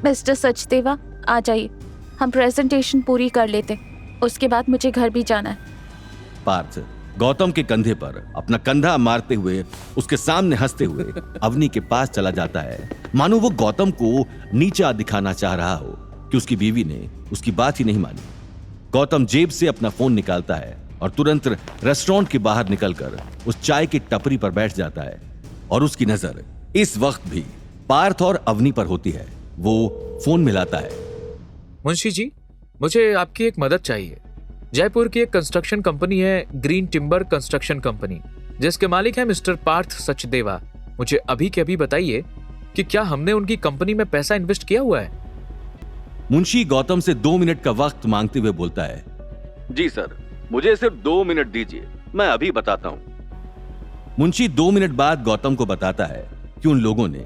Mister Sachdeva आ जाइए, हम presentation पूरी कर लेते, उसके बाद मुझे घर भी जाना है। पार्थ गौतम के कंधे पर अपना कंधा मारते हुए उसके सामने हंसते हुए अवनी के पास चला जाता है, मानो वो गौतम को नीचा दिखाना चाह रहा हो कि उसकी बीवी ने उसकी बात ही नहीं मानी। गौतम जेब से अपना फोन निकालता है और तुरंत रेस्टोरेंट के बाहर निकलकर उस चाय की टपरी पर बैठ जाता है और उसकी नजर इस वक्त भी पार्थ और अवनी पर होती है। वो फोन मिलाता है। मुंशी जी, मुझे आपकी एक मदद चाहिए। जयपुर की एक कंस्ट्रक्शन कंपनी है, ग्रीन टिम्बर कंस्ट्रक्शन कंपनी, जिसके मालिक हैं मिस्टर पार्थ सचदेवा। मुझे अभी के अभी बताइए कि क्या हमने उनकी कंपनी में पैसा इन्वेस्ट किया हुआ है? मुंशी गौतम से 2 मिनट का वक्त मांगते हुए बोलता है, जी सर, मुझे सिर्फ 2 मिनट दीजिए, मैं अभी बताता हूं। मुंशी 2 मिनट बाद गौतम को बताता है कि उन लोगों ने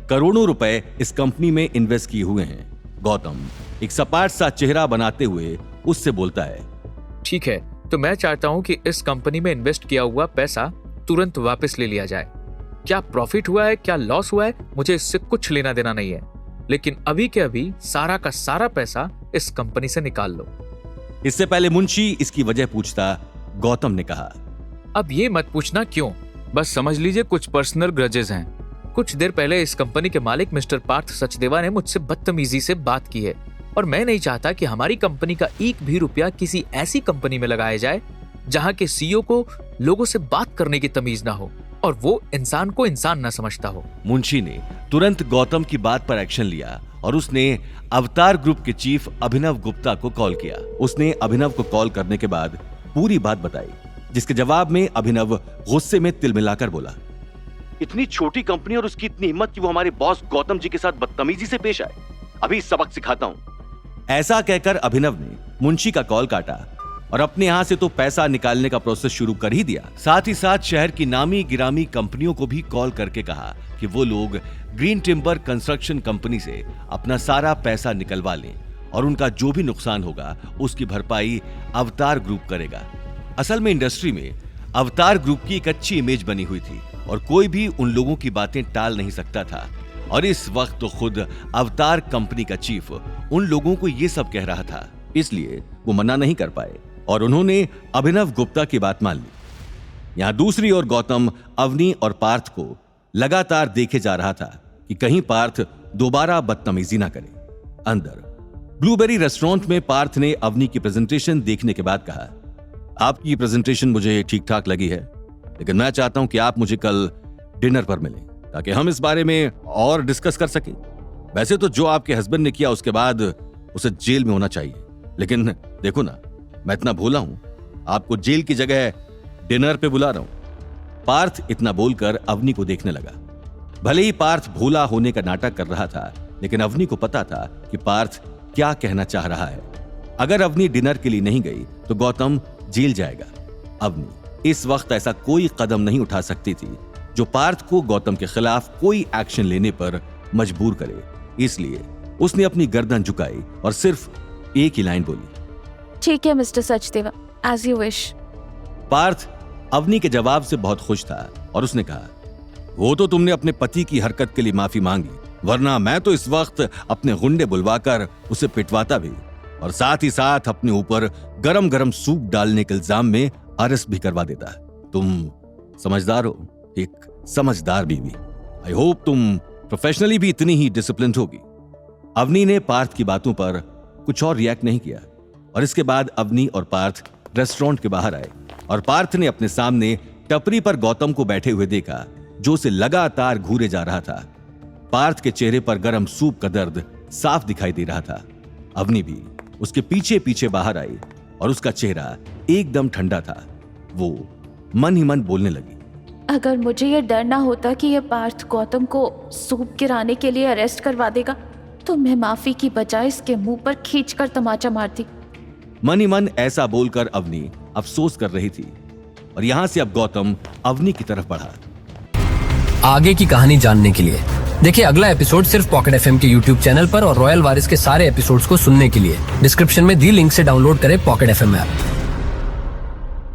करोड़ों रुपए इस कंपनी में इन्वेस्ट किए हुए हैं। गौतम एक सपाट सा चेहरा बनाते हुए उससे बोलता है, ठीक है, तो मैं चाहता हूं कि इस कंपनी में इन्वेस्ट किया हुआ पैसा तुरंत वापस ले लिया जाए। क्या प्रॉफिट हुआ है, क्या लॉस हुआ है, मुझे इससे कुछ लेना देना नहीं है, लेकिन अभी के अभी सारा का सारा पैसा इस कंपनी से निकाल लो। इससे पहले मुंशी इसकी वजह पूछता, गौतम ने कहा, अब ये मत पूछना क्यों, बस समझ लीजिए कुछ पर्सनल ग्रजेस हैं। कुछ देर पहले इस कंपनी के मालिक मिस्टर पार्थ सचदेवा ने मुझसे बदतमीजी से बात की है और मैं नहीं चाहता कि हमारी कंपनी का एक भी रुपया किसी ऐसी कंपनी में लगाया जाए जहां के सीईओ को लोगों से बात करने की तमीज ना हो और वो इंसान को इंसान न समझता हो। मुंशी ने तुरंत गौतम की बात पर एक्शन लिया और उसने अवतार ग्रुप के चीफ अभिनव गुप्ता को कॉल किया। उसने अभिनव को कॉल करने के बाद पूरी बात बताई, जिसके जवाब में अभिनव गुस्से में तिलमिलाकर बोला, इतनी छोटी कंपनी और उसकी इतनी हिम्मत कि वो हमारे बॉस गौतम जी के साथ बदतमीजी से पेश आए, अभी सबक सिखाता हूं। ऐसा कहकर अभिनव ने मुंशी का कॉल काटा और अपने यहां से तो पैसा निकालने का प्रोसेस शुरू कर ही दिया, साथ ही साथ शहर की नामी गिरामी कंपनियों को भी कॉल करके कहा कि वो लोग ग्रीन टिम्बर कंस्ट्रक्शन कंपनी से अपना सारा पैसा निकलवा लें और उनका जो भी नुकसान होगा उसकी भरपाई अवतार ग्रुप करेगा। असल में इंडस्ट्री में अवतार ग्रुप की एक अच्छी इमेज बनी हुई थी और कोई भी उन लोगों की बातें टाल नहीं सकता था और इस वक्त तो खुद अवतार कंपनी का चीफ उन लोगों को ये सब कह रहा था, इसलिए वो मना नहीं कर पाए और उन्होंने अभिनव गुप्ता की बात मान ली। यहां दूसरी ओर गौतम अवनी और पार्थ को लगातार देखे जा रहा था कि कहीं पार्थ दोबारा बदतमीजी ना करे। अंदर ब्लूबेरी रेस्टोरेंट में पार्थ ने अवनी की प्रेजेंटेशन देखने के बाद कहा, आपकी प्रेजेंटेशन मुझे ठीक ठाक लगी है, लेकिन मैं चाहता हूं कि आप मुझे कल डिनर पर मिलें ताकि हम इस बारे में और डिस्कस कर सकें। वैसे तो जो आपके हस्बैंड ने किया उसके बाद उसे जेल में होना चाहिए, लेकिन देखो ना, मैं इतना भोला हूं, आपको जेल की जगह डिनर पे बुला रहा हूं। पार्थ इतना बोलकर अवनी को देखने लगा। भले ही पार्थ भोला होने का नाटक कर रहा था, लेकिन अवनी को पता था कि पार्थ क्या कहना चाह रहा है। अगर अवनी डिनर के लिए नहीं गई तो गौतम जेल जाएगा। अवनी इस वक्त ऐसा कोई कदम नहीं उठा सकती थी जो पार्थ को गौतम के खिलाफ कोई एक्शन लेने पर मजबूर करे, इसलिए उसने अपनी गर्दन झुकाई और सिर्फ एक ही लाइन बोली, ठीक है mister Sachdeva, as you wish. Parth Avni के जवाब से बहुत खुश था और उसने कहा, वो तो तुमने अपने पति की हरकत के लिए माफी मांगी, वरना मैं तो इस वक्त अपने गुंडे बुलवाकर उसे पिटवाता भी और साथ ही साथ अपने ऊपर गरम गरम सूप डालने के इल्जाम में अरेस्ट भी करवा देता। तुम समझदार हो, एक समझदार बीवी। आई होप तुम प्रोफेशनली भी इतनी ही डिसिप्लिन्ड होगी। अवनी ने पार्थ की बातों पर कुछ और रिएक्ट नहीं किया और इसके बाद अवनी और पार्थ रेस्टोरेंट के बाहर आए और पार्थ ने अपने सामने टपरी पर गौतम को बैठे हुए देखा, जो उसे लगातार घूरे जा रहा था। पार्थ के चेहरे पर गरम सूप का दर्द साफ दिखाई दे रहा था। अवनी भी उसके पीछे पीछे बाहर आई और उसका चेहरा एकदम ठंडा था। वो मन ही मन बोलने लगी, अगर मुझे ये डर ना होता कि ये पार्थ गौतम को सूप गिराने के लिए अरेस्ट करवा देगा तो मैं माफी की बजाय इसके मुंह पर खींचकर तमाचा मारती। मन ही मन ऐसा बोलकर अवनी अफसोस कर रही थी और यहां से अब गौतम अवनी की तरफ बढ़ा। आगे की कहानी जानने के लिए देखिए अगला एपिसोड सिर्फ पॉकेट एफएम के यूट्यूब चैनल पर और रॉयल वारिस के सारे एपिसोड्स को सुनने के लिए डिस्क्रिप्शन में दी लिंक से डाउनलोड करें पॉकेट एफएम ऐप।